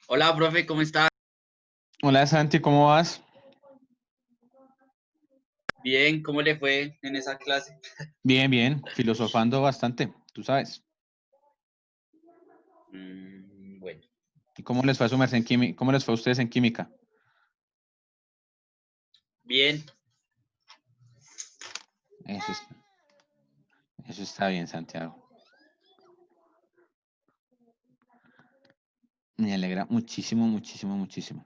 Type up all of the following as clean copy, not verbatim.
Hola, profe, ¿cómo está? Hola Santi, ¿cómo vas? Bien, ¿cómo le fue en esa clase? Bien, bien, filosofando bastante, tú sabes. Bueno, ¿Y cómo les fue a su merced en química? ¿Cómo les fue a ustedes en química? bien. Eso, eso está bien, Santiago. Me alegra muchísimo, muchísimo, muchísimo.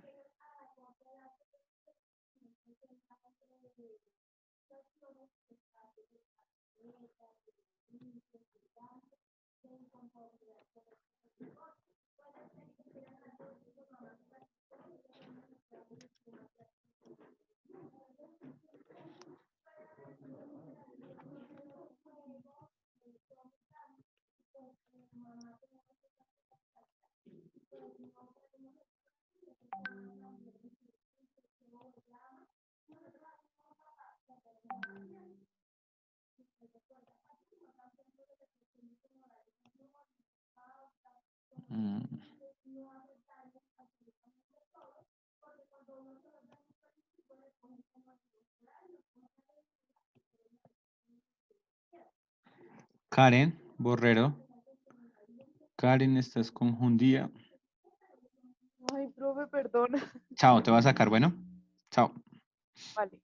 Mm. Karen Borrero. Karen, estás confundida. Ay, profe, perdona. Chao, te voy a sacar, bueno. Chao. Vale.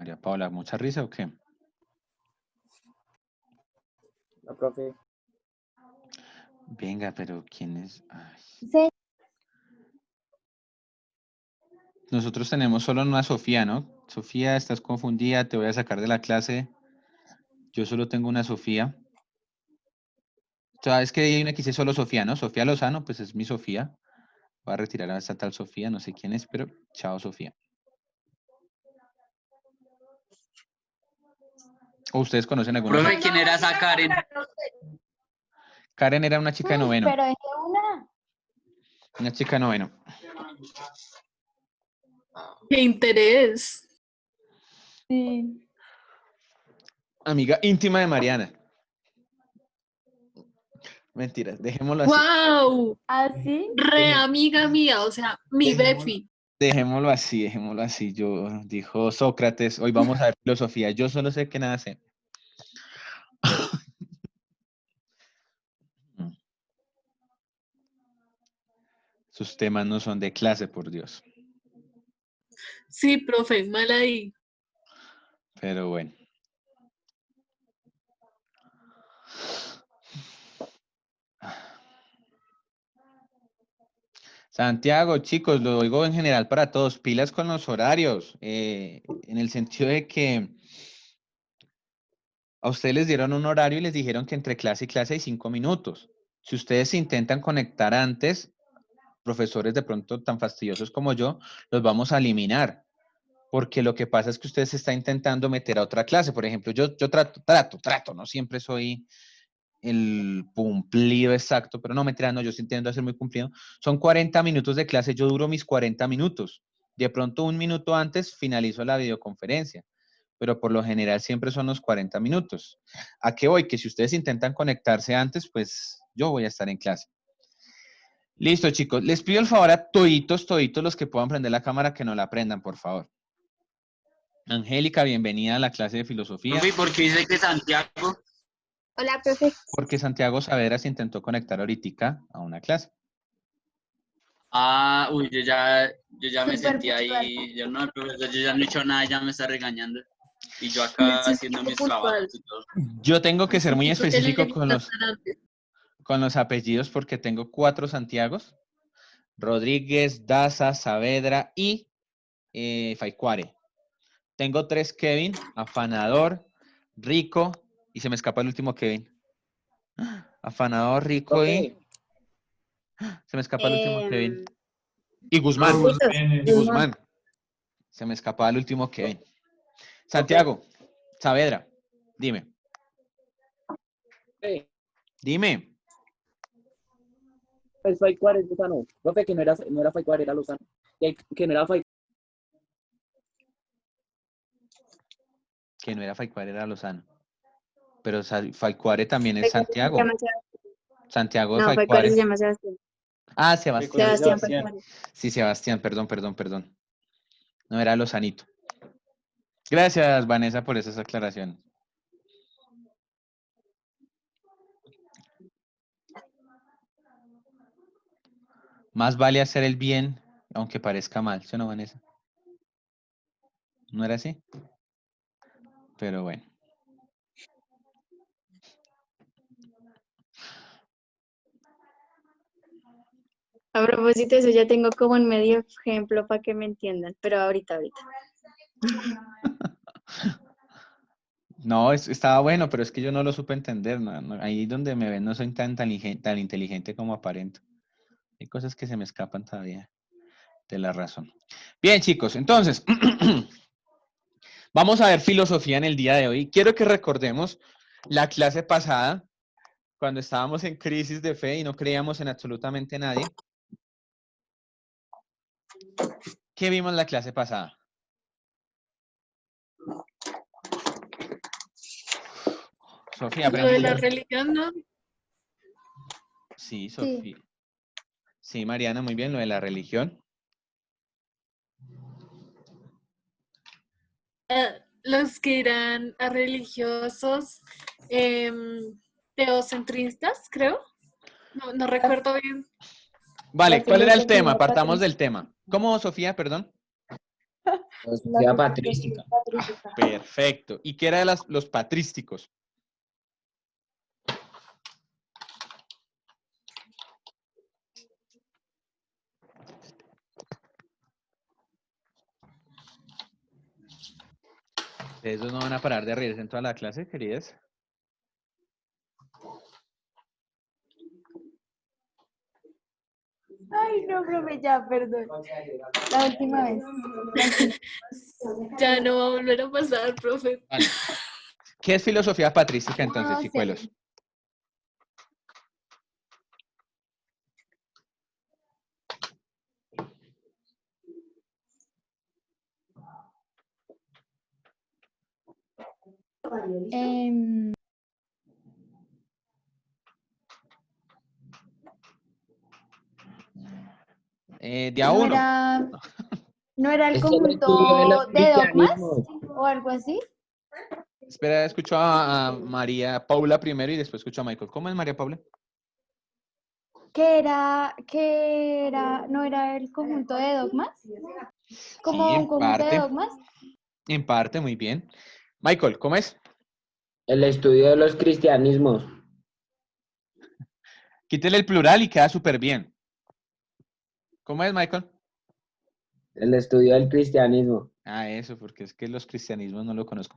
María Paula, ¿mucha risa o qué? No, profe. Venga, pero ¿quién es? Ay. Sí. Nosotros tenemos solo una Sofía, ¿no? Sofía, estás confundida, te voy a sacar de la clase. Yo solo tengo una Sofía. Sabes que hay una que dice solo Sofía, ¿no? Sofía Lozano, pues es mi Sofía. Voy a retirar a esta tal Sofía, no sé quién es, pero chao Sofía. ¿O ustedes conocen alguna Profe, Sofía? ¿quién era esa Karen? Karen era una chica de noveno. Pero es Una chica de noveno. ¡Qué interés! sí. Amiga íntima de Mariana. Mentiras, dejémoslo así. ¡Wow! ¿Así? Re amiga mía, o sea, mi Befi. Dejémoslo así, dejémoslo así. Yo, dijo Sócrates, hoy vamos a ver filosofía. Yo solo sé que nada sé. Sus temas no son de clase, por Dios. Sí, profe, mal ahí. Pero bueno. Santiago, chicos, lo digo en general para todos, pilas con los horarios, en el sentido de que a ustedes les dieron un horario y les dijeron que entre clase y clase hay 5 minutos. Si ustedes se intentan conectar antes, profesores de pronto tan fastidiosos como yo, los vamos a eliminar, porque lo que pasa es que usted se está intentando meter a otra clase. Por ejemplo, yo trato, no siempre soy el cumplido exacto, pero no, mentira, no, yo sí intento hacer muy cumplido. Son 40 minutos de clase, yo duro mis 40 minutos. De pronto, un minuto antes finalizo la videoconferencia, pero por lo general siempre son los 40 minutos. ¿A qué voy? Que si ustedes intentan conectarse antes, pues yo voy a estar en clase. Listo, chicos. Les pido el favor a toditos los que puedan prender la cámara, que no la prendan, por favor. Angélica, bienvenida a la clase de filosofía. Profe, ¿por qué dice que Santiago? Hola, profe. Porque Santiago Saavedra se intentó conectar ahorita a una clase. Ah, uy, yo ya me Súper sentí ahí. Yo no, profesor, yo ya no he hecho nada, ya me está regañando. Y yo acá Necesito haciendo mis puntual. trabajos y todo. Yo tengo que ser muy Necesito que específico le con los apellidos porque tengo 4 Santiagos. Rodríguez, Daza, Saavedra y Faicuare. Tengo 3 Kevin, Afanador, Rico, y se me escapa el último Kevin. Afanador, Rico y... Profe, Se me escapa el último Kevin. Y Guzmán. Y Guzmán. Se me escapaba el último Kevin. Santiago, Saavedra, dime. profe, Dime. el Faicuar es Lozano. Profe, que no era Faicuar, era Lozano. Que no era Faicuar. Que no era Faicuare, era Lozano. Pero Faicuare también es Santiago. Santiago de No, Faicuare. se llama Sebastián. Ah, Sebastián. Sebastián. Sí, Sebastián, perdón. No era Lozanito. Gracias, Vanessa, por esas aclaraciones. Más vale hacer el bien, aunque parezca mal. ¿Sí o no, Vanessa? ¿No era así? Pero bueno. A propósito de eso, ya tengo como un medio ejemplo para que me entiendan, pero ahorita. No, estaba bueno, pero es que yo no lo supe entender. Ahí donde me ven no soy tan inteligente como aparento. Hay cosas que se me escapan todavía de la razón. Bien, chicos, entonces, vamos a ver filosofía en el día de hoy. Quiero que recordemos la clase pasada, cuando estábamos en crisis de fe y no creíamos en absolutamente nadie. ¿Qué vimos en la clase pasada? Sofía, Lo de la aprende. religión, ¿no? Sí, Sofía. Sí, Mariana, muy bien, lo de la religión. Los que eran a religiosos teocentristas, creo. No recuerdo bien. Vale, ¿cuál era el tema? filosofía Partamos del patrística. tema. ¿Cómo, Sofía, perdón? Filosofía patrística. Perfecto. ¿Y qué eran los patrísticos? Ustedes dos no van a parar de reírse en toda la clase, queridas. Ay, no, profe, ya, perdón. La última vez. Ya no va a volver a pasar, profe. Vale. ¿Qué es filosofía patrística entonces, No, chicuelos? De a ¿No uno. era el Es el estudio de los conjunto de dogmas cristianismos. o algo así? Espera, escucho a María Paula primero y después escucho a Michael. ¿Cómo es María Paula? ¿No era el conjunto de dogmas? ¿Como Sí, un en conjunto de parte. dogmas? En parte, muy bien. Michael, ¿cómo es? El estudio de los cristianismos. Quítele el plural y queda súper bien. ¿Cómo es, Michael? El estudio del cristianismo. Ah, eso, porque es que los cristianismos no lo conozco.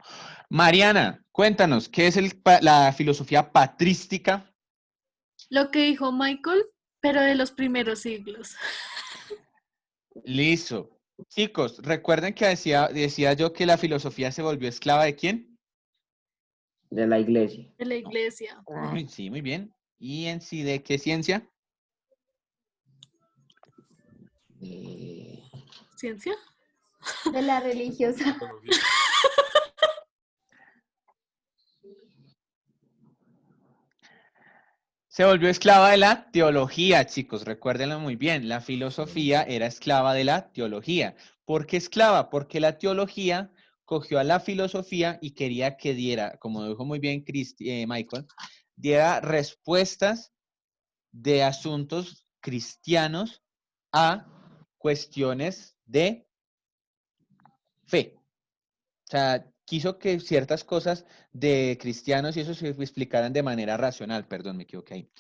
Mariana, cuéntanos, ¿qué es la filosofía patrística? Lo que dijo Michael, pero de los primeros siglos. Listo. Chicos, recuerden que decía yo que la filosofía se volvió esclava ¿de quién? De la iglesia. De la iglesia. Ay, sí, muy bien. ¿Y en sí de qué ciencia? ¿Ciencia? De la religiosa. Se volvió esclava de la teología, chicos. Recuérdenlo muy bien. La filosofía era esclava de la teología. ¿Por qué esclava? Porque la teología cogió a la filosofía y quería que diera, como dijo muy bien Michael, diera respuestas de asuntos cristianos a cuestiones de fe. O sea, quiso que ciertas cosas de cristianos y eso se explicaran de manera racional. Perdón, me equivoqué ahí.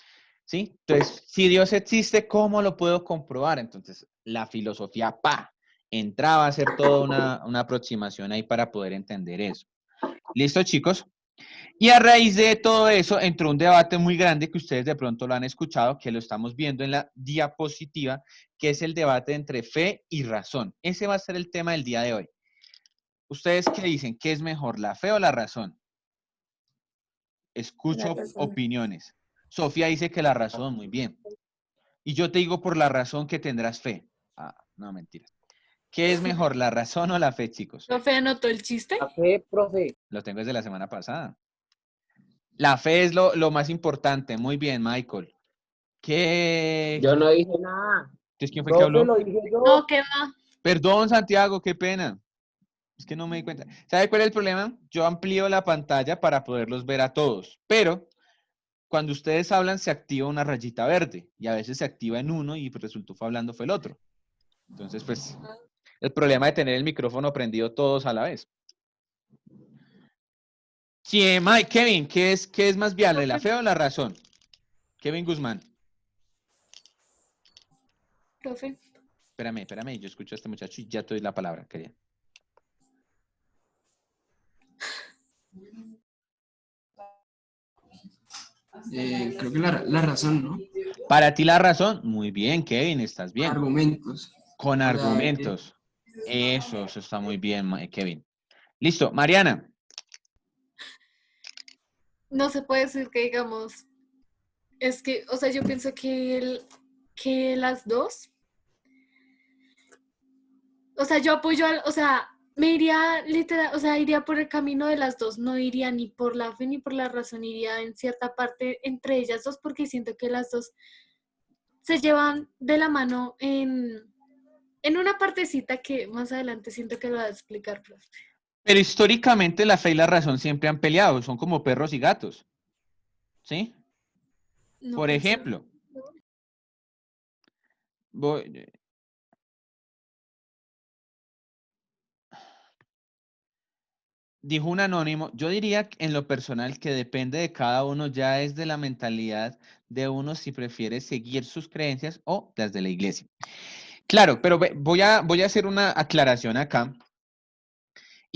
¿Sí? Entonces, si Dios existe, ¿cómo lo puedo comprobar? Entonces, la filosofía, entraba a hacer toda una aproximación ahí para poder entender eso. ¿Listo, chicos? Y a raíz de todo eso entró un debate muy grande que ustedes de pronto lo han escuchado, que lo estamos viendo en la diapositiva, que es el debate entre fe y razón. Ese va a ser el tema del día de hoy. ¿Ustedes qué dicen? ¿Qué es mejor, la fe o la razón? Escucho La razón. opiniones. Sofía dice que la razón, muy bien. Y yo te digo por la razón que tendrás fe. Ah, no, mentira. ¿Qué es mejor, la razón o la fe, chicos? ¿Profe anotó el chiste? La fe, profe. Lo tengo desde la semana pasada. La fe es lo más importante. Muy bien, Michael. Yo no dije nada. ¿Entonces quién fue el que Profe, habló? lo dije yo. No, ¿qué va? Perdón, Santiago, qué pena. Es que no me di cuenta. ¿Sabe cuál es el problema? Yo amplío la pantalla para poderlos ver a todos, pero cuando ustedes hablan se activa una rayita verde y a veces se activa en uno y resultó fue hablando fue el otro. Entonces, pues, el problema de tener el micrófono prendido todos a la vez. Sí, Mike, Kevin, ¿qué es más viable, la fe o la razón? Kevin Guzmán. Profe. Espérame, yo escucho a este muchacho y ya te doy la palabra, querida. Creo que la razón, ¿no? Para ti la razón, muy bien, Kevin, estás bien. Argumentos. Con O sea, argumentos. Eso está muy bien, Kevin. Listo, Mariana. No se puede decir que digamos, es que, o sea, yo pienso que las dos, o sea, yo apoyo o sea, me iría literal, o sea, iría por el camino de las dos, no iría ni por la fe ni por la razón, iría en cierta parte entre ellas dos porque siento que las dos se llevan de la mano en una partecita que más adelante siento que lo va a explicar, profe. Pero históricamente la fe y la razón siempre han peleado, son como perros y gatos. ¿Sí? No Por pensé. ejemplo, dijo un anónimo, yo diría en lo personal que depende de cada uno, ya es de la mentalidad de uno si prefiere seguir sus creencias o las de la iglesia. Claro, pero voy a hacer una aclaración acá.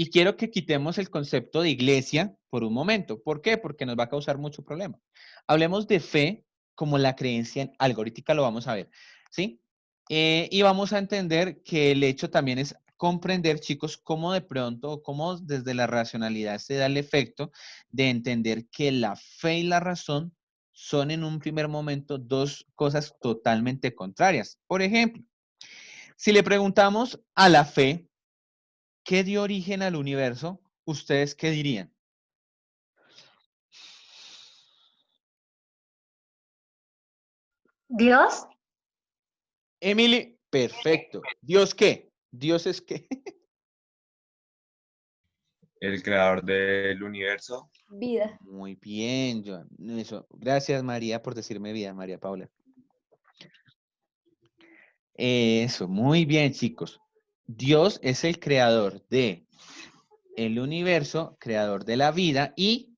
Y quiero que quitemos el concepto de iglesia por un momento. ¿Por qué? Porque nos va a causar mucho problema. Hablemos de fe como la creencia en algo. Ahorita lo vamos a ver, ¿sí? Y vamos a entender que el hecho también es comprender, chicos, cómo de pronto, cómo desde la racionalidad se da el efecto de entender que la fe y la razón son en un primer momento dos cosas totalmente contrarias. Por ejemplo, si le preguntamos a la fe, ¿qué dio origen al universo? ¿Ustedes qué dirían? ¿Dios? Emily, perfecto. ¿Dios qué? ¿Dios es qué? El creador del universo. Vida. Muy bien, Joan. Eso. Gracias, María, por decirme vida, María Paula. Eso, muy bien, chicos. Dios es el creador de el universo, creador de la vida y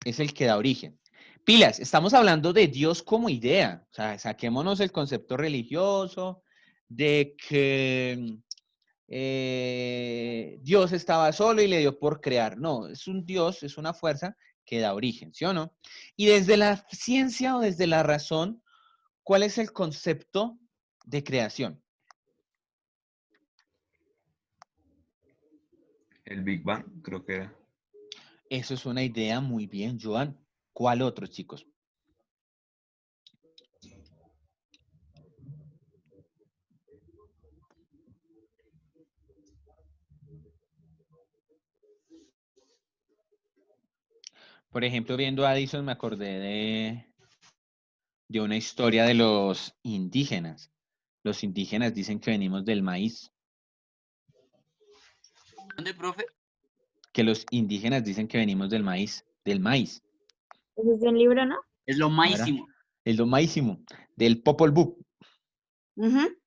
es el que da origen. Pilas, estamos hablando de Dios como idea. O sea, saquémonos el concepto religioso de que Dios estaba solo y le dio por crear. No, es un Dios, es una fuerza que da origen, ¿sí o no? Y desde la ciencia o desde la razón, ¿cuál es el concepto de creación? El Big Bang, creo que era. Eso es una idea muy bien, Joan. ¿Cuál otro, chicos? Por ejemplo, viendo a Addison me acordé de una historia de los indígenas. Los indígenas dicen que venimos del maíz. ¿Dónde, profe? Que los indígenas dicen que venimos del maíz. Del maíz. Eso es de un libro, ¿no? Es lo máximo. Es lo maísimo. Del Popol Vuh. Ujú.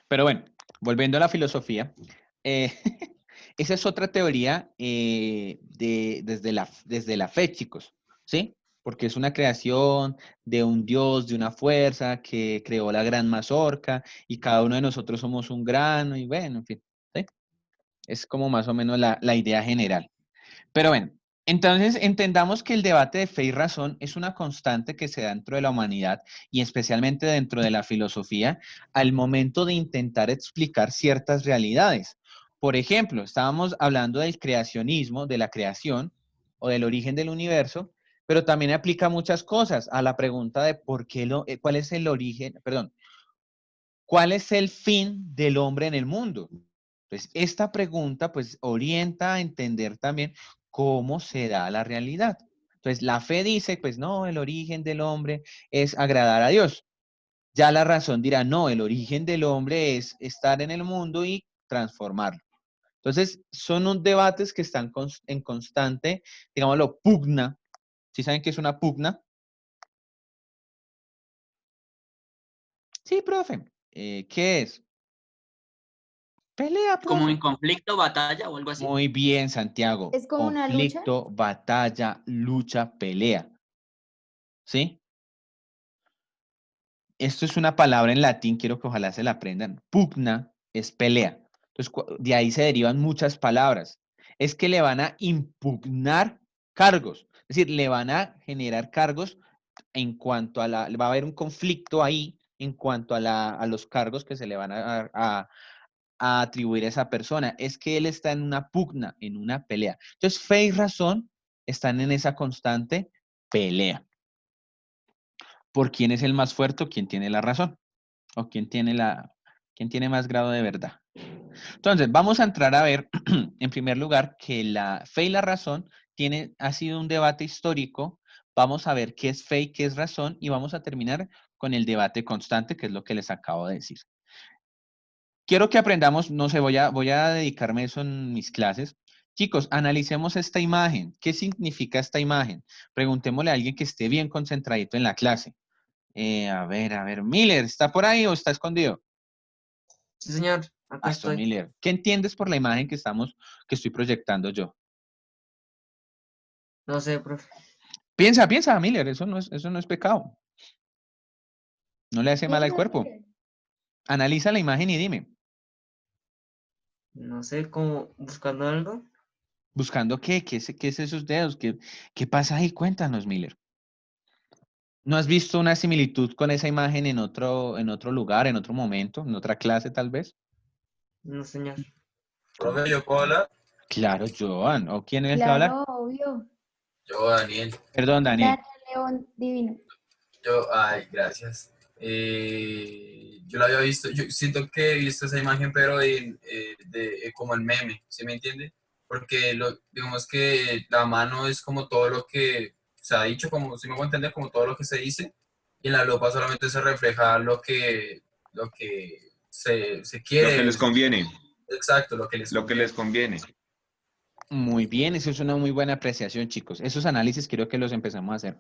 Pero bueno, volviendo a la filosofía, eh, esa es otra teoría desde la fe, chicos, ¿sí? Porque es una creación de un Dios, de una fuerza que creó la gran mazorca y cada uno de nosotros somos un grano y bueno, en fin, ¿sí? Es como más o menos la idea general. Pero bueno, entonces entendamos que el debate de fe y razón es una constante que se da dentro de la humanidad y especialmente dentro de la filosofía al momento de intentar explicar ciertas realidades. Por ejemplo, estábamos hablando del creacionismo, de la creación o del origen del universo, pero también aplica muchas cosas a la pregunta de por qué cuál es el origen, perdón, ¿cuál es el fin del hombre en el mundo? Pues esta pregunta pues orienta a entender también cómo se da la realidad. Entonces la fe dice, pues no, el origen del hombre es agradar a Dios. Ya la razón dirá, no, el origen del hombre es estar en el mundo y transformarlo. Entonces son un debates que están en constante, digámoslo, pugna. ¿Sí saben qué es una pugna? Sí, profe. ¿Qué es? Pelea, Como profe. en conflicto, batalla o algo así. Muy bien, Santiago. ¿Es como una lucha? Conflicto, batalla, lucha, pelea. ¿Sí? Esto es una palabra en latín, quiero que ojalá se la aprendan. Pugna es pelea. Entonces, de ahí se derivan muchas palabras. Es que le van a impugnar cargos. Es decir, le van a generar cargos en cuanto a va a haber un conflicto ahí en cuanto a los cargos que se le van a atribuir a esa persona. Es que él está en una pugna, en una pelea. Entonces, fe y razón están en esa constante pelea. ¿Por quién es el más fuerte o quién tiene la razón? ¿O quién tiene más grado de verdad? Entonces, vamos a entrar a ver, en primer lugar, que la fe y la razón ha sido un debate histórico. Vamos a ver qué es fe y qué es razón y vamos a terminar con el debate constante, que es lo que les acabo de decir. Quiero que aprendamos, no sé, voy a dedicarme a eso en mis clases. Chicos, analicemos esta imagen. ¿Qué significa esta imagen? Preguntémosle a alguien que esté bien concentradito en la clase. A ver, Miller, ¿está por ahí o está escondido? Sí, señor, acá Listo, estoy. Miller. ¿Qué entiendes por la imagen que estoy proyectando yo? No sé, profe. Piensa, Miller, eso no es pecado. No le hace mal al cuerpo. Analiza la imagen y dime. No sé, como buscando algo. ¿Buscando qué? ¿Qué es esos dedos? ¿Qué pasa ahí? Cuéntanos, Miller. ¿No has visto una similitud con esa imagen en otro lugar, en otro momento, en otra clase tal vez? No, señor. Profe, ¿yo puedo hablar? Claro, Joan. ¿O quién es el que va a hablar? Claro, obvio. Yo, Daniel. Perdón, Daniel. Daniel León Divino. Ay, gracias. Yo la había visto, yo siento que he visto esa imagen, pero como en meme, ¿sí me entiende? Porque digamos que la mano es como todo lo que se ha dicho, como si me puedo entender, como todo lo que se dice, y en la lupa solamente se refleja lo que se quiere. Lo que les conviene. Exacto, lo que les conviene. Muy bien, eso es una muy buena apreciación, chicos. Esos análisis quiero que los empezamos a hacer.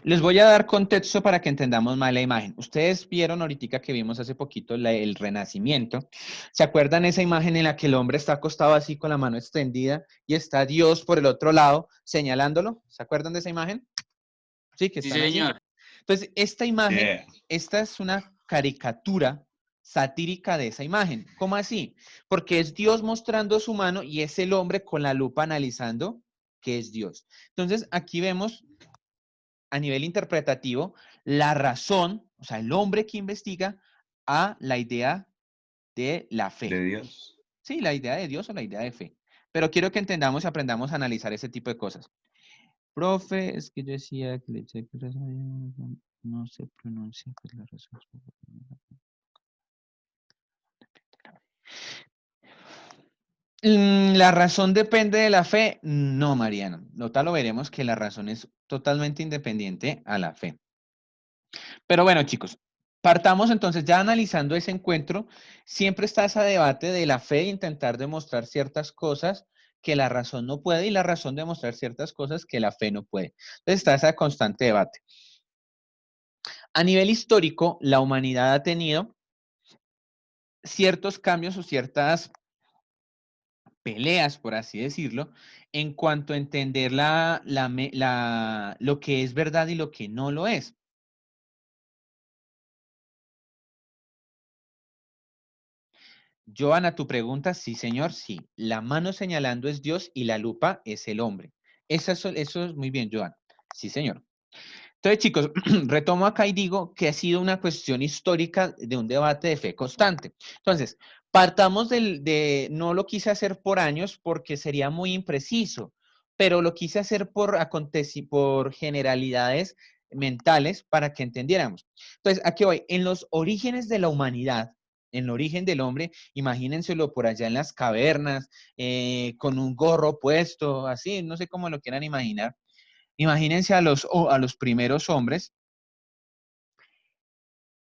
Les voy a dar contexto para que entendamos más la imagen. Ustedes vieron ahorita que vimos hace poquito el Renacimiento. ¿Se acuerdan esa imagen en la que el hombre está acostado así con la mano extendida y está Dios por el otro lado señalándolo? ¿Se acuerdan de esa imagen? Sí, que Sí, están así. señor. Entonces, esta imagen, Sí. esta es una caricatura satírica de esa imagen. ¿Cómo así? Porque es Dios mostrando su mano y es el hombre con la lupa analizando que es Dios. Entonces, aquí vemos a nivel interpretativo la razón, o sea, el hombre que investiga a la idea de la fe. De Dios. Sí, la idea de Dios o la idea de fe. Pero quiero que entendamos y aprendamos a analizar ese tipo de cosas. Profe, es que yo decía que no se pronuncia pues la razón. ¿La razón depende de la fe? No, Mariana. Nota lo veremos que la razón es totalmente independiente a la fe. Pero bueno, chicos, Partamos entonces, ya analizando ese encuentro, siempre está ese debate de la fe, intentar demostrar ciertas cosas que la razón no puede y la razón demostrar ciertas cosas que la fe no puede. Entonces está ese constante debate. A nivel histórico, la humanidad ha tenido ciertos cambios o ciertas peleas, por así decirlo, en cuanto a entender lo que es verdad y lo que no lo es. Joana, tu pregunta, sí, señor, sí. La mano señalando es Dios y la lupa es el hombre. Eso es muy bien, Joana. Sí, señor. Entonces, chicos, retomo acá y digo que ha sido una cuestión histórica de un debate de fe constante. Entonces, partamos no lo quise hacer por años porque sería muy impreciso, pero lo quise hacer por generalidades mentales para que entendiéramos. Entonces, aquí voy. En los orígenes de la humanidad, en el origen del hombre, imagínenselo por allá en las cavernas, con un gorro puesto, así, no sé cómo lo quieran imaginar. Imagínense a los primeros hombres.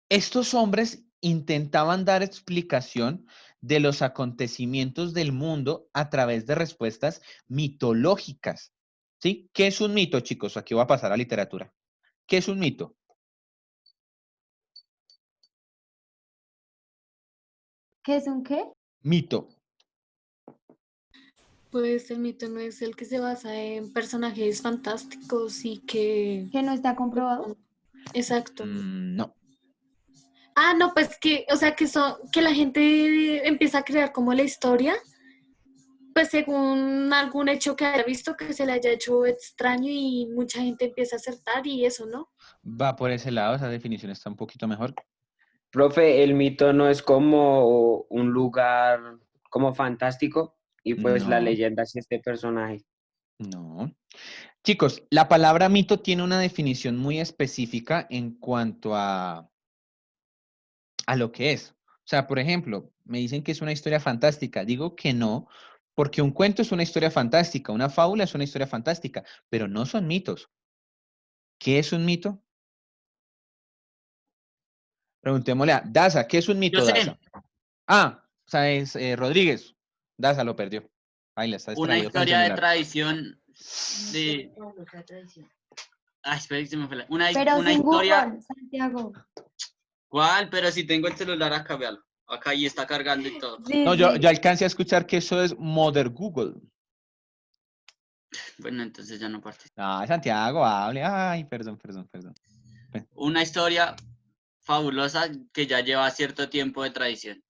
Estos hombres intentaban dar explicación de los acontecimientos del mundo a través de respuestas mitológicas. ¿Sí? ¿Qué es un mito, chicos? Aquí voy a pasar a literatura. ¿Qué es un mito? ¿Qué es un qué? Mito. Pues el mito no es el que se basa en personajes fantásticos y que... ¿Que no está comprobado? Exacto. No. Ah, no, pues que, o sea, que la gente empieza a crear como la historia, pues según algún hecho que haya visto que se le haya hecho extraño y mucha gente empieza a acertar y eso, ¿no? Va por ese lado, esa definición está un poquito mejor. Profe, el mito no es como un lugar como fantástico y pues la No, leyenda es este personaje. no. Chicos, la palabra mito tiene una definición muy específica en cuanto a lo que es. O sea, por ejemplo, me dicen que es una historia fantástica. Digo que no, porque un cuento es una historia fantástica, una fábula es una historia fantástica, pero no son mitos. ¿Qué es un mito? Preguntémosle a Daza, ¿qué es un Yo mito, sé, Daza? Ah, o sea, es Rodríguez. Daza lo perdió. Ahí está una distraído con el historia de celular. tradición de... Ay, espera, que se me fue Pero una sin historia... Google, Santiago. ¿Cuál? Pero si tengo el celular acá, véalo. Acá y está cargando y todo. No, Sí, yo sí. alcancé a escuchar que eso es Mother Google. Bueno, entonces ya no participo. Ah, Santiago, hable. Ay, perdón. Una historia fabulosa que ya lleva cierto tiempo de tradición.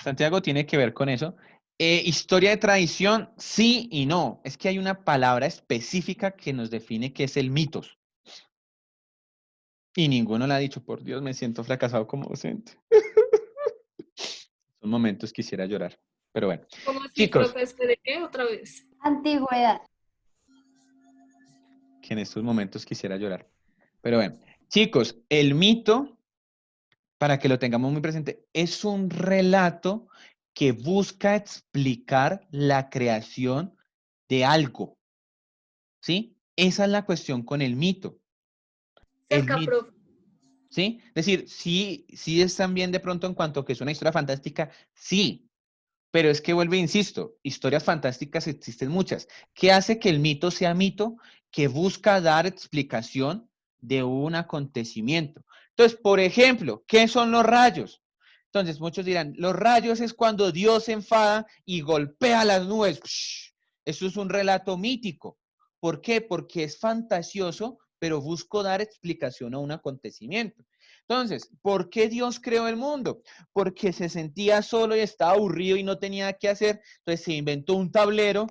Santiago tiene que ver con eso. Historia de tradición, sí y no. Es que hay una palabra específica que nos define qué es el mitos. Y ninguno la ha dicho. Por Dios, me siento fracasado como docente. Son momentos quisiera llorar. Pero bueno. ¿Cómo así, Chicos, profe? ¿Espere qué? ¿Otra vez? Antigüedad. que en estos momentos quisiera llorar. Pero bueno. Chicos, el mito, para que lo tengamos muy presente, es un relato que busca explicar la creación de algo. ¿Sí? Esa es la cuestión con el mito. El Cerca, mito, profe. ¿sí? Es decir, sí están bien de pronto en cuanto a que es una historia fantástica, sí, pero es que vuelvo e insisto, historias fantásticas existen muchas. ¿Qué hace que el mito sea mito? Que busca dar explicación de un acontecimiento. Entonces, por ejemplo, ¿qué son los rayos? Entonces, muchos dirán, los rayos es cuando Dios se enfada y golpea las nubes. Psh, eso es un relato mítico. ¿Por qué? Porque es fantasioso, pero busco dar explicación a un acontecimiento. Entonces, ¿por qué Dios creó el mundo? Porque se sentía solo y estaba aburrido y no tenía qué hacer. Entonces se inventó un tablero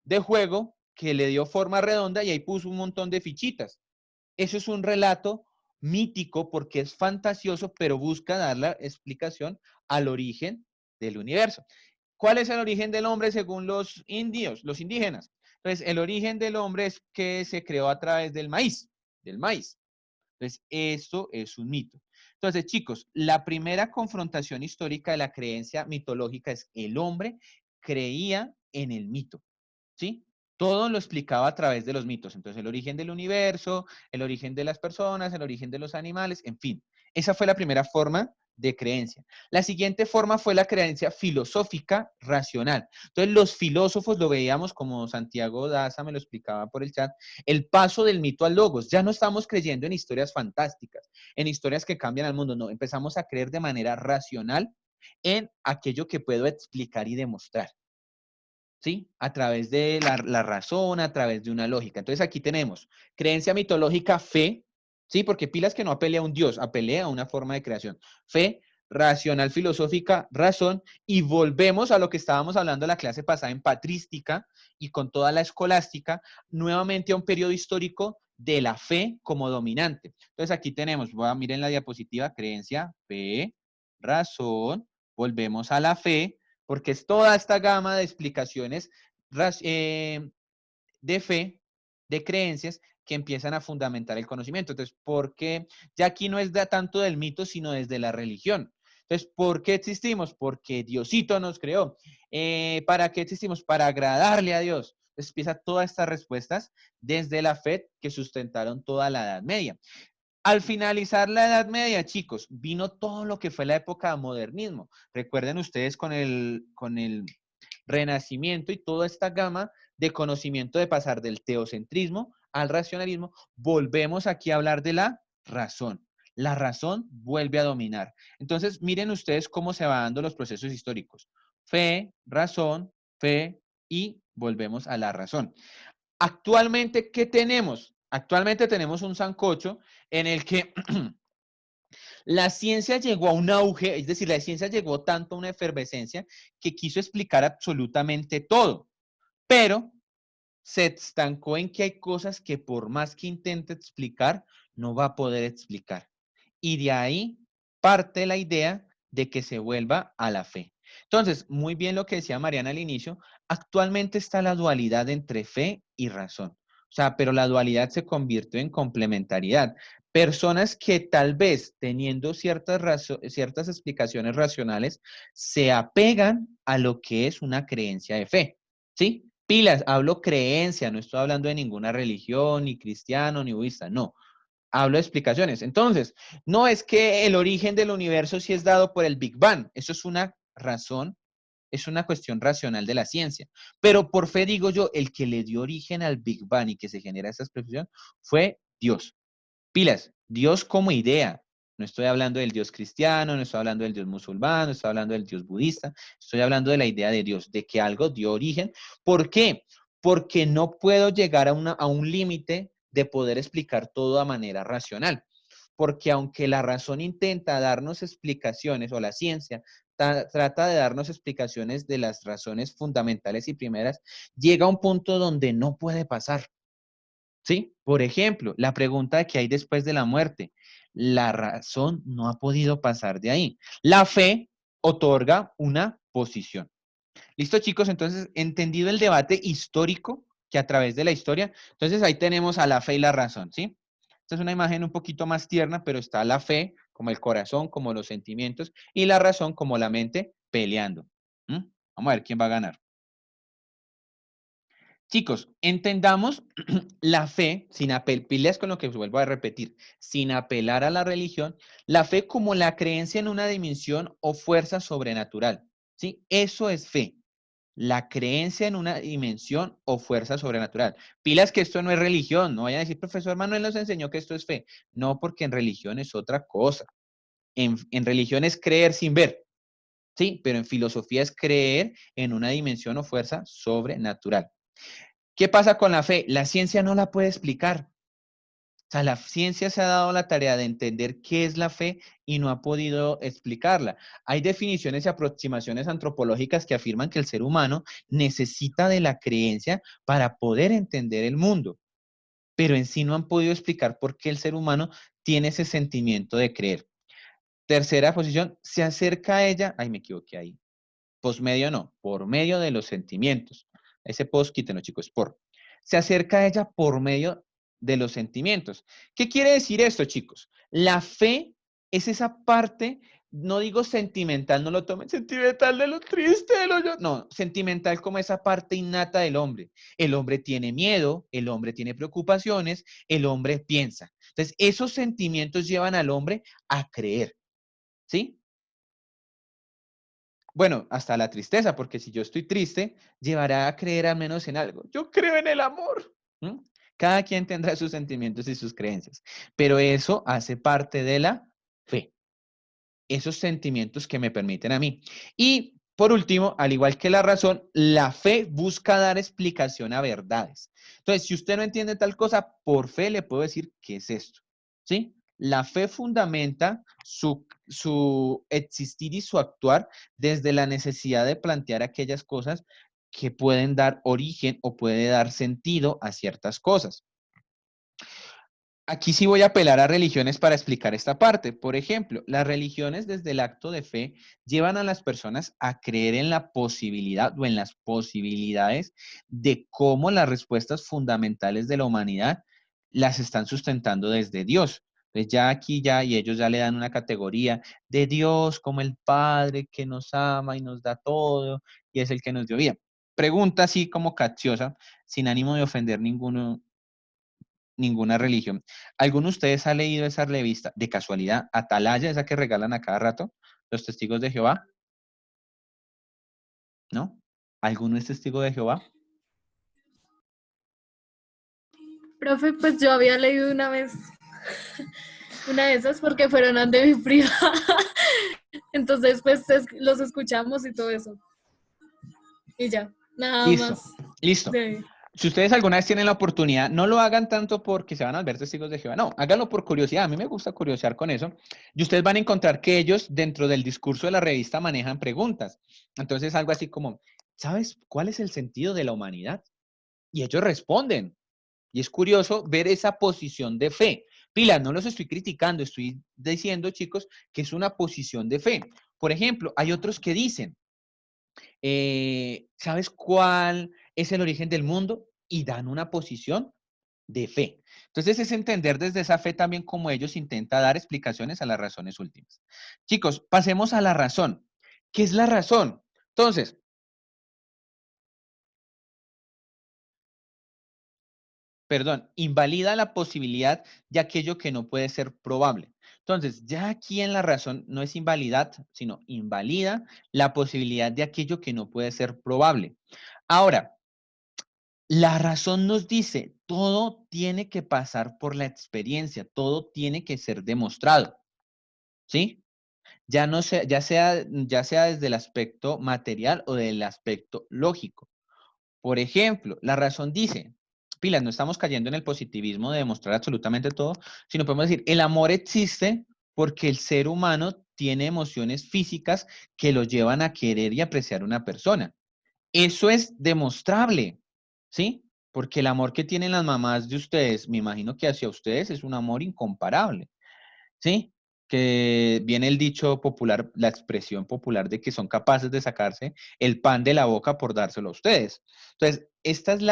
de juego que le dio forma redonda y ahí puso un montón de fichitas. Eso es un relato mítico porque es fantasioso, pero busca dar la explicación al origen del universo. ¿Cuál es el origen del hombre según los indios, los indígenas? Entonces, el origen del hombre es que se creó a través del maíz, del maíz. Entonces, esto es un mito. Entonces, chicos, la primera confrontación histórica de la creencia mitológica es el hombre creía en el mito, ¿sí? Todo lo explicaba a través de los mitos. Entonces, el origen del universo, el origen de las personas, el origen de los animales, en fin. Esa fue la primera forma de creencia. La siguiente forma fue la creencia filosófica racional. Entonces, los filósofos lo veíamos, como Santiago Daza me lo explicaba por el chat, el paso del mito al logos. Ya no estamos creyendo en historias fantásticas, en historias que cambian al mundo. No, empezamos a creer de manera racional en aquello que puedo explicar y demostrar. ¿Sí? A través de la razón, a través de una lógica. Entonces aquí tenemos creencia mitológica, fe, ¿sí? Porque pilas que no apelea a un Dios, apelea a una forma de creación. Fe, racional filosófica, razón, y volvemos a lo que estábamos hablando en la clase pasada en patrística y con toda la escolástica, nuevamente a un periodo histórico de la fe como dominante. Entonces aquí tenemos, miren la diapositiva, creencia, fe, razón, volvemos a la fe, porque es toda esta gama de explicaciones de fe, de creencias, que empiezan a fundamentar el conocimiento. Entonces, ¿por qué? Ya aquí no es tanto del mito, sino desde la religión. Entonces, ¿por qué existimos? Porque Diosito nos creó. ¿Para qué existimos? Para agradarle a Dios. Entonces, empieza todas estas respuestas desde la fe que sustentaron toda la Edad Media. Al finalizar la Edad Media, chicos, vino todo lo que fue la época de modernismo. Recuerden ustedes con el Renacimiento y toda esta gama de conocimiento de pasar del teocentrismo al racionalismo, volvemos aquí a hablar de la razón. La razón vuelve a dominar. Entonces, miren ustedes cómo se van dando los procesos históricos. Fe, razón, fe y volvemos a la razón. Actualmente, ¿qué tenemos? Actualmente tenemos un sancocho en el que la ciencia llegó a un auge, es decir, la ciencia llegó tanto a una efervescencia que quiso explicar absolutamente todo, pero se estancó en que hay cosas que por más que intente explicar, no va a poder explicar. Y de ahí parte la idea de que se vuelva a la fe. Entonces, muy bien lo que decía Mariana al inicio, actualmente está la dualidad entre fe y razón. O sea, pero la dualidad se convirtió en complementariedad. Personas que tal vez teniendo ciertas explicaciones racionales se apegan a lo que es una creencia de fe, ¿sí? Pilas, hablo creencia, no estoy hablando de ninguna religión, ni cristiano, ni budista, no. Hablo de explicaciones. Entonces, no es que el origen del universo sí es dado por el Big Bang. Eso es una razón, es una cuestión racional de la ciencia. Pero por fe digo yo, el que le dio origen al Big Bang y que se genera esa expresión fue Dios. Pilas, Dios como idea. No estoy hablando del Dios cristiano, no estoy hablando del Dios musulmán, no estoy hablando del Dios budista. Estoy hablando de la idea de Dios, de que algo dio origen. ¿Por qué? Porque no puedo llegar a un límite de poder explicar todo a manera racional. Porque aunque la razón intenta darnos explicaciones, o la ciencia trata de darnos explicaciones de las razones fundamentales y primeras, llega a un punto donde no puede pasar. ¿Sí? Por ejemplo, la pregunta de qué hay después de la muerte. La razón no ha podido pasar de ahí. La fe otorga una posición. ¿Listo, chicos? Entonces, entendido el debate histórico que a través de la historia, entonces ahí tenemos a la fe y la razón, ¿sí? Esta es una imagen un poquito más tierna, pero está la fe como el corazón, como los sentimientos, y la razón como la mente peleando. Vamos a ver quién va a ganar. Chicos, entendamos la fe, sin apelar con lo que vuelvo a repetir, sin apelar a la religión, la fe como la creencia en una dimensión o fuerza sobrenatural, ¿sí? Eso es fe, la creencia en una dimensión o fuerza sobrenatural. Pilas que esto no es religión, no vayan a decir, profesor Manuel nos enseñó que esto es fe. No, porque en religión es otra cosa. En religión es creer sin ver, ¿sí? Pero en filosofía es creer en una dimensión o fuerza sobrenatural. ¿Qué pasa con la fe? La ciencia no la puede explicar. O sea, la ciencia se ha dado la tarea de entender qué es la fe y no ha podido explicarla. Hay definiciones y aproximaciones antropológicas que afirman que el ser humano necesita de la creencia para poder entender el mundo, pero en sí no han podido explicar por qué el ser humano tiene ese sentimiento de creer. Tercera posición, se acerca a ella, ay, me equivoqué ahí, posmedio no, por medio de los sentimientos. Ese post, quítenlo, chicos, se acerca a ella por medio de los sentimientos. ¿Qué quiere decir esto, chicos? La fe es esa parte no digo sentimental, no lo tomen sentimental de lo triste, no, sentimental como esa parte innata del hombre. El hombre tiene miedo, el hombre tiene preocupaciones, el hombre piensa. Entonces, esos sentimientos llevan al hombre a creer, ¿sí? Bueno, hasta la tristeza, porque si yo estoy triste, llevará a creer al menos en algo. Yo creo en el amor. ¿Mm? Cada quien tendrá sus sentimientos y sus creencias, pero eso hace parte de la fe. Esos sentimientos que me permiten a mí. Y por último, al igual que la razón, la fe busca dar explicación a verdades. Entonces, si usted no entiende tal cosa, por fe le puedo decir qué es esto, ¿sí? La fe fundamenta su existir y su actuar desde la necesidad de plantear aquellas cosas que pueden dar origen o puede dar sentido a ciertas cosas. Aquí sí voy a apelar a religiones para explicar esta parte. Por ejemplo, las religiones desde el acto de fe llevan a las personas a creer en la posibilidad o en las posibilidades de cómo las respuestas fundamentales de la humanidad las están sustentando desde Dios. Entonces ya aquí y ellos ya le dan una categoría de Dios como el Padre que nos ama y nos da todo y es el que nos dio vida. Pregunta así como capciosa, sin ánimo de ofender ninguna religión. ¿Alguno de ustedes ha leído esa revista de casualidad, Atalaya, esa que regalan a cada rato, los testigos de Jehová? ¿No? ¿Alguno es testigo de Jehová? Profe, pues yo había leído una vez una de esas porque fueron ante mi prima. Entonces, pues los escuchamos y todo eso. Y ya, nada Listo, más. listo. Si ustedes alguna vez tienen la oportunidad, no lo hagan tanto porque se van a ver testigos de Jehová, no, háganlo por curiosidad, a mí me gusta curiosear con eso, y ustedes van a encontrar que ellos dentro del discurso de la revista manejan preguntas. Entonces algo así como, ¿sabes cuál es el sentido de la humanidad? Y ellos responden, y es curioso ver esa posición de fe. Pilas, no los estoy criticando, estoy diciendo, chicos, que es una posición de fe. Por ejemplo, hay otros que dicen, ¿sabes cuál es el origen del mundo? Y dan una posición de fe. Entonces es entender desde esa fe también cómo ellos intentan dar explicaciones a las razones últimas. Chicos, pasemos a la razón. ¿Qué es la razón? Entonces, invalida la posibilidad de aquello que no puede ser probable. Entonces, ya aquí en la razón no es invalidad, sino invalida la posibilidad de aquello que no puede ser probable. Ahora, la razón nos dice, todo tiene que pasar por la experiencia, todo tiene que ser demostrado, ¿sí? Ya sea desde el aspecto material o del aspecto lógico. Por ejemplo, la razón dice, pilas, no estamos cayendo en el positivismo de demostrar absolutamente todo, sino podemos decir, el amor existe porque el ser humano tiene emociones físicas que lo llevan a querer y apreciar a una persona. Eso es demostrable, ¿sí? Porque el amor que tienen las mamás de ustedes, me imagino que hacia ustedes es un amor incomparable, ¿sí? Que viene el dicho popular, la expresión popular de que son capaces de sacarse el pan de la boca por dárselo a ustedes. Entonces, esta es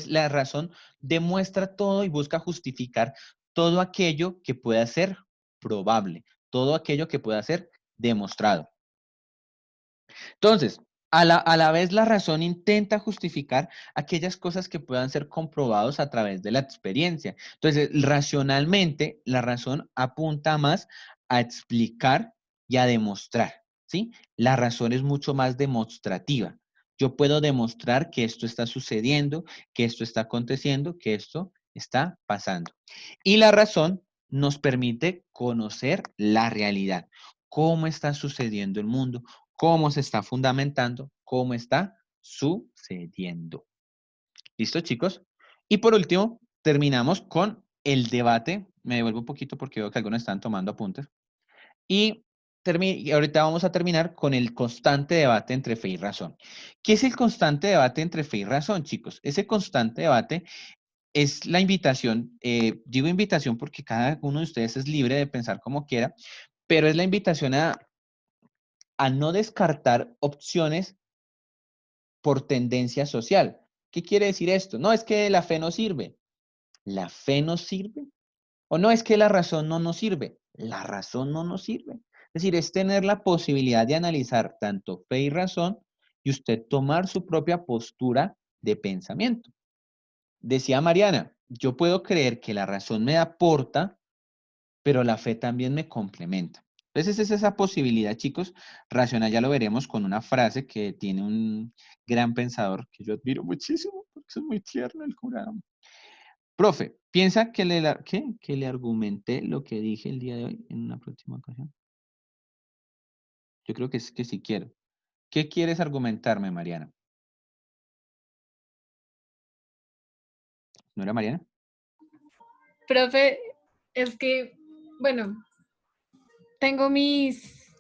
la razón, demuestra todo y busca justificar todo aquello que pueda ser probable, todo aquello que pueda ser demostrado. Entonces, a la vez la razón intenta justificar aquellas cosas que puedan ser comprobados a través de la experiencia. Entonces, racionalmente, la razón apunta más a explicar y a demostrar, ¿sí? La razón es mucho más demostrativa. Yo puedo demostrar que esto está sucediendo, que esto está aconteciendo, que esto está pasando. Y la razón nos permite conocer la realidad, cómo está sucediendo el mundo, cómo se está fundamentando, cómo está sucediendo. ¿Listo, chicos? Y por último, terminamos con el debate. Me devuelvo un poquito porque veo que algunos están tomando apuntes. Y ahorita vamos a terminar con el constante debate entre fe y razón. ¿Qué es el constante debate entre fe y razón, chicos? Ese constante debate es la invitación, digo invitación porque cada uno de ustedes es libre de pensar como quiera, pero es la invitación a no descartar opciones por tendencia social. ¿Qué quiere decir esto? No es que la fe no sirve. ¿La fe no sirve? ¿O no es que la razón no nos sirve? La razón no nos sirve. Es decir, es tener la posibilidad de analizar tanto fe y razón y usted tomar su propia postura de pensamiento. Decía Mariana, yo puedo creer que la razón me aporta, pero la fe también me complementa. Entonces, es esa posibilidad, chicos, racional. Ya lo veremos con una frase que tiene un gran pensador que yo admiro muchísimo, porque es muy tierno el cura. Profe, ¿piensa que que le argumenté lo que dije el día de hoy en una próxima ocasión? Yo creo que es que sí quiero. ¿Qué quieres argumentarme, Mariana? ¿No era Mariana? Profe, es que, bueno, tengo mis,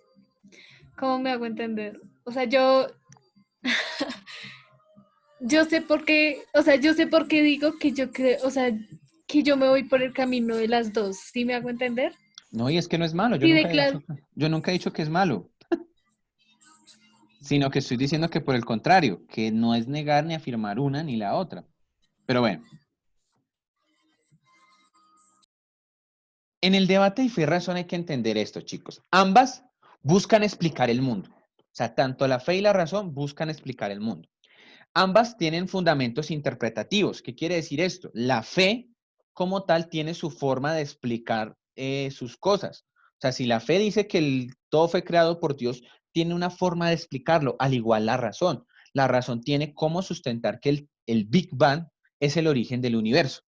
¿cómo me hago entender? O sea, yo sé por qué, o sea, yo sé por qué digo que yo creo, o sea, que yo me voy por el camino de las dos, ¿sí me hago entender? No, y es que no es malo. Sí, de clase. Yo nunca he dicho que es malo. Sino que estoy diciendo que por el contrario, que no es negar ni afirmar una ni la otra. Pero bueno. En el debate de fe y razón hay que entender esto, chicos. Ambas buscan explicar el mundo. O sea, tanto la fe y la razón buscan explicar el mundo. Ambas tienen fundamentos interpretativos. ¿Qué quiere decir esto? La fe, como tal, tiene su forma de explicar sus cosas. O sea, si la fe dice que todo fue creado por Dios, tiene una forma de explicarlo, al igual la razón. La razón tiene cómo sustentar que el Big Bang es el origen del universo.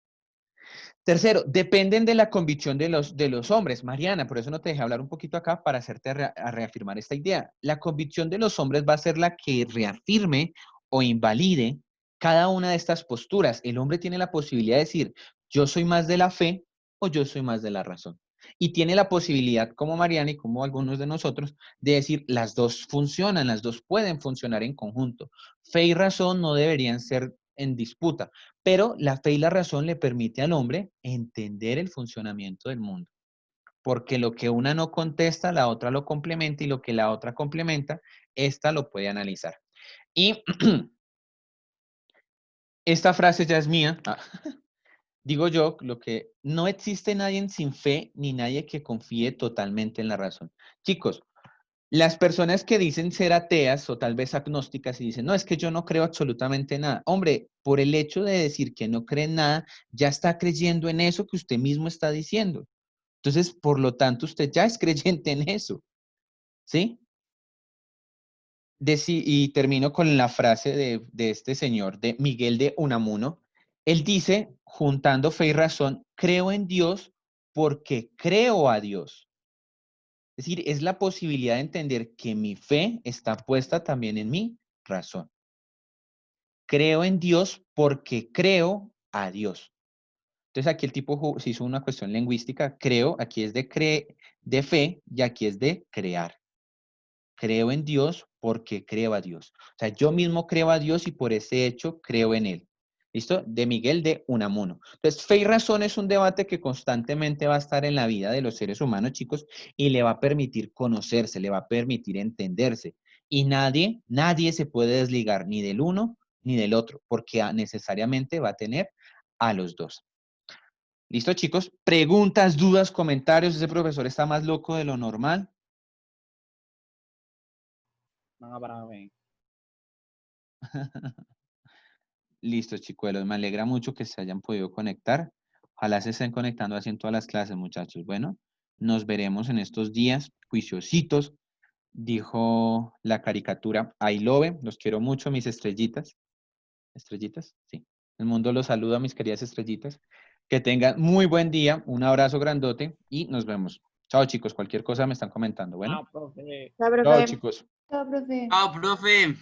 Tercero, dependen de la convicción de los hombres. Mariana, por eso no te dejé hablar un poquito acá para hacerte a reafirmar esta idea. La convicción de los hombres va a ser la que reafirme o invalide cada una de estas posturas. El hombre tiene la posibilidad de decir, yo soy más de la fe o yo soy más de la razón. Y tiene la posibilidad, como Mariana y como algunos de nosotros, de decir, las dos funcionan, las dos pueden funcionar en conjunto. Fe y razón no deberían ser en disputa, pero la fe y la razón le permite al hombre entender el funcionamiento del mundo. Porque lo que una no contesta, la otra lo complementa, y lo que la otra complementa, esta lo puede analizar. Y esta frase ya es mía. Digo yo, lo que no existe nadie sin fe, ni nadie que confíe totalmente en la razón. Chicos, las personas que dicen ser ateas o tal vez agnósticas y dicen, no, es que yo no creo absolutamente nada. Hombre, por el hecho de decir que no cree en nada, ya está creyendo en eso que usted mismo está diciendo. Entonces, por lo tanto, usted ya es creyente en eso. ¿Sí? Y termino con la frase de este señor, de Miguel de Unamuno. Él dice, juntando fe y razón, creo en Dios porque creo a Dios. Es decir, es la posibilidad de entender que mi fe está puesta también en mi razón. Creo en Dios porque creo a Dios. Entonces aquí el tipo se hizo una cuestión lingüística. Creo, aquí es de fe y aquí es de crear. Creo en Dios porque creo a Dios. O sea, yo mismo creo a Dios y por ese hecho creo en Él. ¿Listo? De Miguel de Unamuno. Entonces, fe y razón es un debate que constantemente va a estar en la vida de los seres humanos, chicos, y le va a permitir conocerse, le va a permitir entenderse. Y nadie se puede desligar ni del uno ni del otro, porque necesariamente va a tener a los dos. ¿Listo, chicos? Preguntas, dudas, comentarios. Ese profesor está más loco de lo normal. No, para mí. Listo, chicuelos. Me alegra mucho que se hayan podido conectar. Ojalá se estén conectando así en todas las clases, muchachos. Bueno, nos veremos en estos días, juiciositos. Dijo la caricatura, I love. Los quiero mucho, mis estrellitas. ¿Estrellitas? Sí. El mundo los saluda, mis queridas estrellitas. Que tengan muy buen día. Un abrazo grandote y nos vemos. Chao, chicos. Cualquier cosa me están comentando. Bueno. Profe. Chao, profe. Chao, chicos. Chao, profe. Chao, profe.